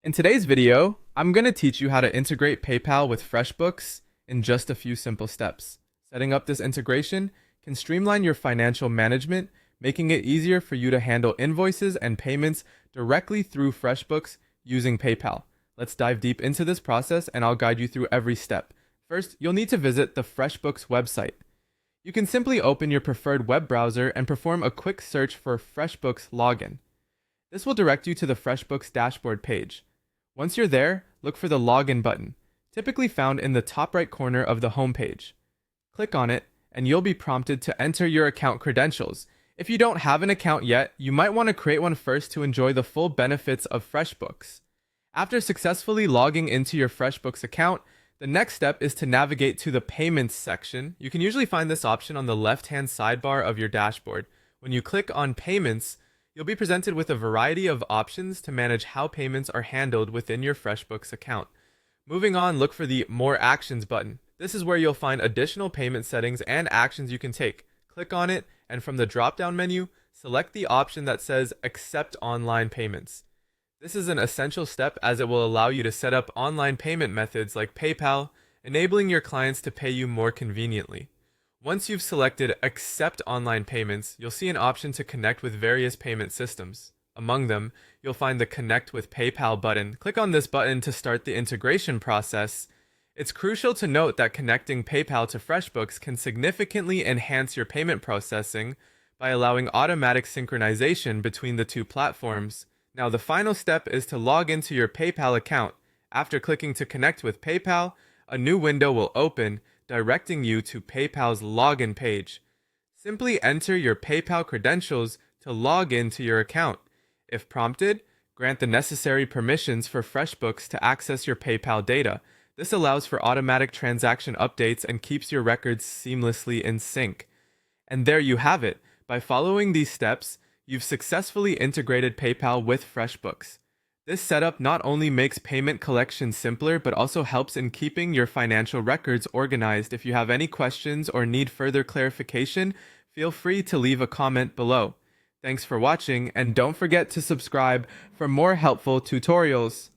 In today's video, I'm going to teach you how to integrate PayPal with FreshBooks in just a few simple steps. Setting up this integration can streamline your financial management, making it easier for you to handle invoices and payments directly through FreshBooks using PayPal. Let's dive deep into this process and I'll guide you through every step. First, you'll need to visit the FreshBooks website. You can simply open your preferred web browser and perform a quick search for FreshBooks login. This will direct you to the FreshBooks dashboard page. Once you're there, look for the Login button, typically found in the top right corner of the home page. Click on it, and you'll be prompted to enter your account credentials. If you don't have an account yet, you might want to create one first to enjoy the full benefits of FreshBooks. After successfully logging into your FreshBooks account, the next step is to navigate to the Payments section. You can usually find this option on the left-hand sidebar of your dashboard. When you click on Payments, you'll be presented with a variety of options to manage how payments are handled within your FreshBooks account. Moving on, look for the More Actions button. This is where you'll find additional payment settings and actions you can take. Click on it, and from the drop-down menu, select the option that says Accept Online Payments. This is an essential step as it will allow you to set up online payment methods like PayPal, enabling your clients to pay you more conveniently. Once you've selected Accept Online Payments, you'll see an option to connect with various payment systems. Among them, you'll find the Connect with PayPal button. Click on this button to start the integration process. It's crucial to note that connecting PayPal to FreshBooks can significantly enhance your payment processing by allowing automatic synchronization between the two platforms. Now, the final step is to log into your PayPal account. After clicking to connect with PayPal, a new window will open, directing you to PayPal's login page. Simply enter your PayPal credentials to log into your account. If prompted, grant the necessary permissions for FreshBooks to access your PayPal data. This allows for automatic transaction updates and keeps your records seamlessly in sync. And there you have it. By following these steps, you've successfully integrated PayPal with FreshBooks. This setup not only makes payment collection simpler, but also helps in keeping your financial records organized. If you have any questions or need further clarification, feel free to leave a comment below. Thanks for watching, and don't forget to subscribe for more helpful tutorials.